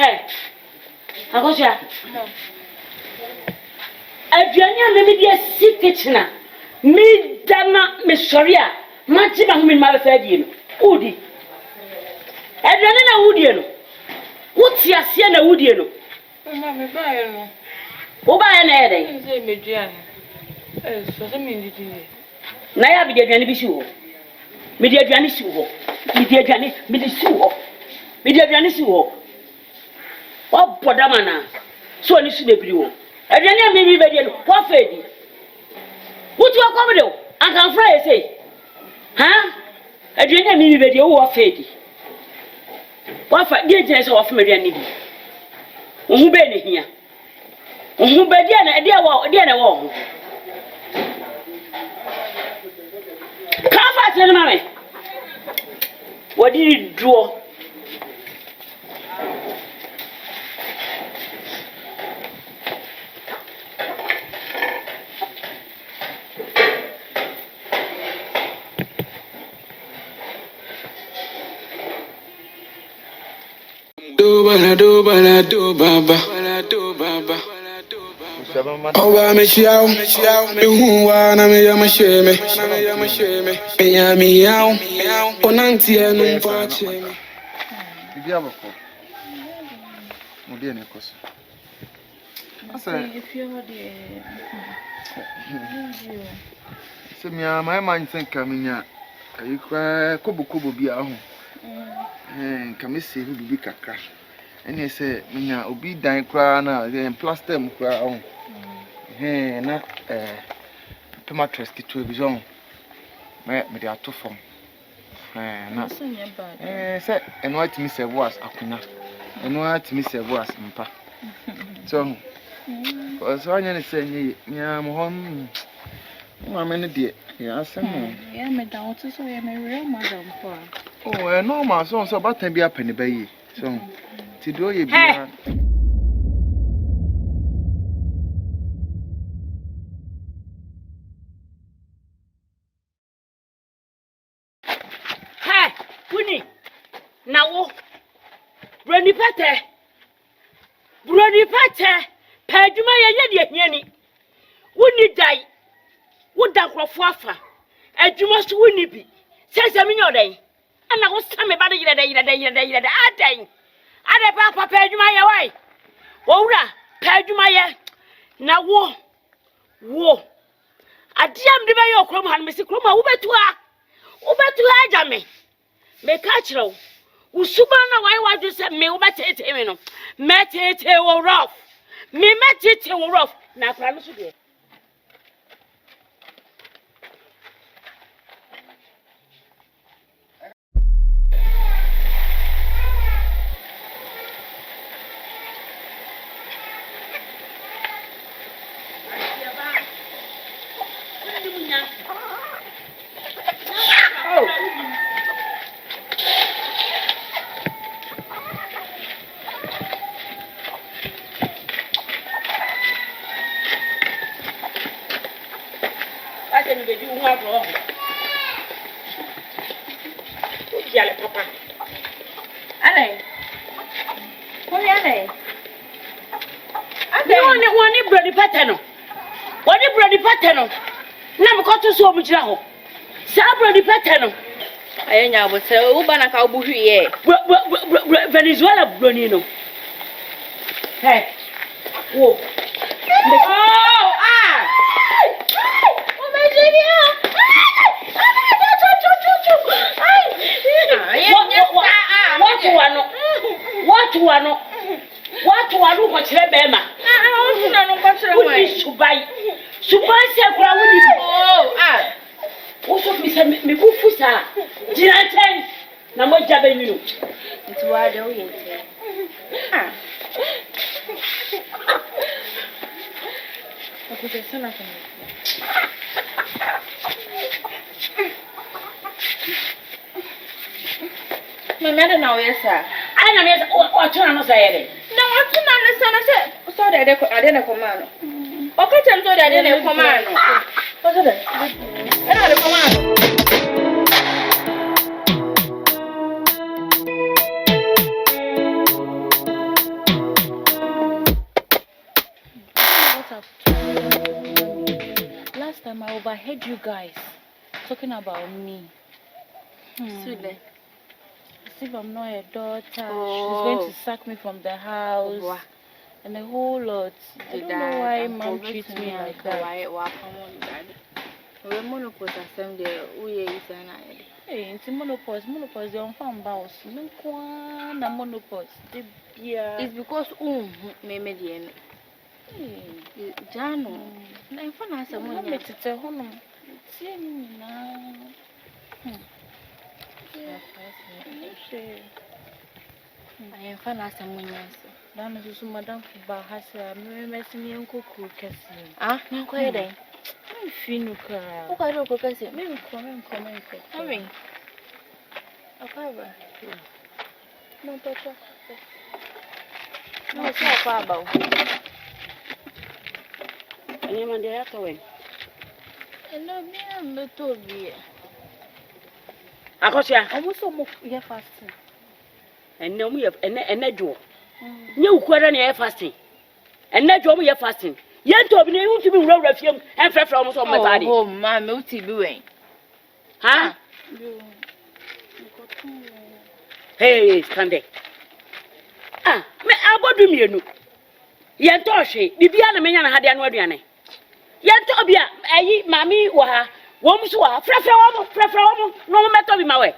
Hey, Akosua. Aduanya me dia si kitchen. Me dama me sorry a. Manchi ba hu me ma be fa die no. Udi. Aduanya na wudie no. Wuti ase na wudie no. Mama me ba ye no. Wo ba ye na ye den. Nse medua no. So se me ndidi. Na ya bi de aduane bi si wo. Me de aduane si wo. Me de aduane, me de si wo. Me de aduane si wo. Wa bodama na. So ni su de biri wo. Aduane me bi be de no. Wa fa di. Wuti wa kom de wo. An kan fra ye say. Ha? Aduane me bi be de wo wa fa di. Wa fa di je so wa fa me aduane bi. Wo hu be ne hia. Wo hu be de na de wo. Kafa tell mama. What did you draw? Do baba. Oba me chiao, me huwa na me ya masheme. Me ya mi yao, onanti enu mpache. Bibi abako. Mudi ene koso. Asa. Se mi ama ma nsenka minya. Ayikwa kobo bi aho. Nka me se hu bibi kakra. Ene se minya obi dan kra na plaster mu kra aho. Na tomato skitu bi zo. Me de ato fom. Na se eno atimi serve as akunya. Eno atimi serve as mpa. So anya ne se nyi am hon. Mama ne de ya asem. Ya me da otu so ya me real madam for. Oh, normal so batan bi apani bayi. So ti do ye bi. Nawo broni pate paduma ye de hiani woni dai woda krofo afa aduma so woni bi sese me nyodan ana wo same ba de yire adan ade papa paduma ye wai wowura paduma ye na wo adiam de be ye okrom han mesi krom a wo betu aja me ka kire Usubana why you say me over tete me no. Me tete wo rough. Me tete wo rough. Na pra no so de. Papa. Ale. Woni ale. Ade woni brody pattern. Woni brody pattern. Na me ko to so mu gira ho. Sa brody pattern. Ayenya bo se u bana ka obu hwiye. Venezuela brony no. Hey. Wo. What one ko kire be ma na no ko kire won subai se kura woni wo so mi se mi bu fusa jiranten na mo jabe nyunu nti wa de o yente ko se sana kan Mama na oyesa. Ana me o tuna no sayere. Na o tuna no sana se so de ade na komano. O ka tem so de ade na komano. O so de. Ana de komano. I overheard you guys talking about me. Sule. As if I'm not a daughter. She's going to sack me from the house. And a whole lot. I don't know why mom treats me like that. We're monopause assembly. Hey, it's monopause. Monopause, you're on farm boss. No one, monopause. It's because me Jano. I'm fun as someone makes it a home. I am fun as someone else. Dana susu madam ba hasa me mesi me nkoku kese. Ah, na kwa yede. Me finu kara. O kwa ro ko kese. Me nko. Amen. Akaba. No papa. No so kwa ba. Any man dey to win. No me am to bi. Akosua. Omo so mo ye fasting. Enne mu ye enne dwo. Nye ukwara na ye fasting. Enne dwo mu ye fasting. Ye nto obi na yu tumi wura fiem enfrefra omo so mo taade. Oh ma me uti bi wen. Ha? Hey, stand there. Ah, me abodu mienu. Ye nto hwe, bibia na menya na hade anu aduane. Ye nto obi a ayi mami wo ha, wo mu so wa frefra wo no mo meto bi mawe.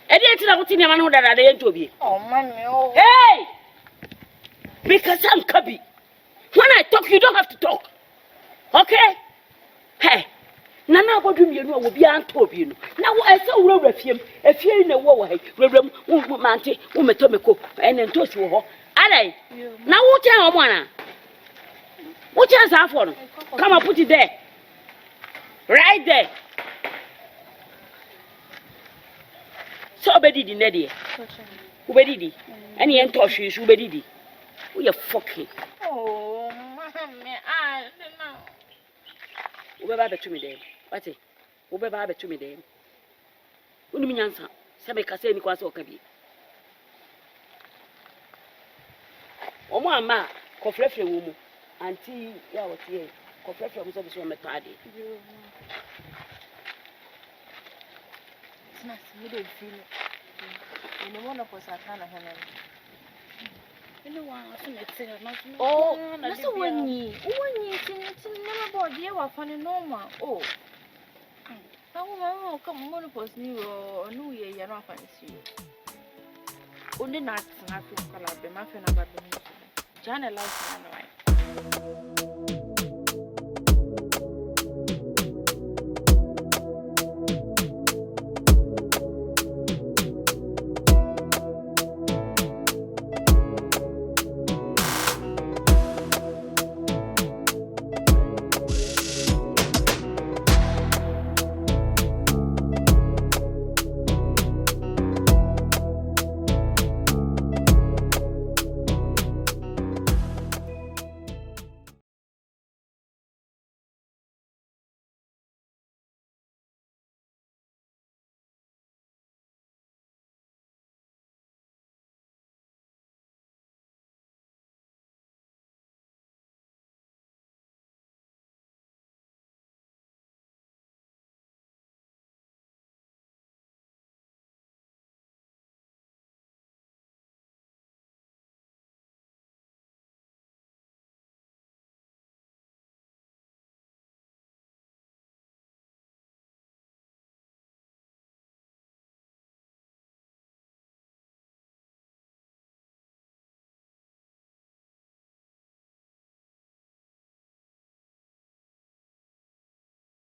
Edi eti na kuti ne ma no dada ye nto obi. Oh man me oh. Hey! Because I'm Kabi. When I talk, you don't have to talk. Okay? Hey. Nana abodu mienu a wo bia nto obi no. Na wo ese wura fiem, efie na wo wo hai. Wura mu mante, wo meto meko. Ene nto si wo ho. Alai. Na wo chen omo ana. Wo chen sa afọ no. Come and put it there. Right there. So obedi di na de. Obedi di. Ene ye nto hwe so obedi di. Wo ye fucking. Oh, mommy, I don't know. Wo ba betu me dem. Wati. Wo ba betu me dem. Unu minyansa. Se be kase ni kwa so kabi. Omo ama ko frefre wo mu. Anti ya woti e. Ko frefre mo so bi so metade. It's not me dey feel. You know one of us are kind of hanging. Oh, that's the one you never bought the air for the normal. Oh, how come monopause new or new year? You're not fancy. Only not African color, the muffin about the Jana life.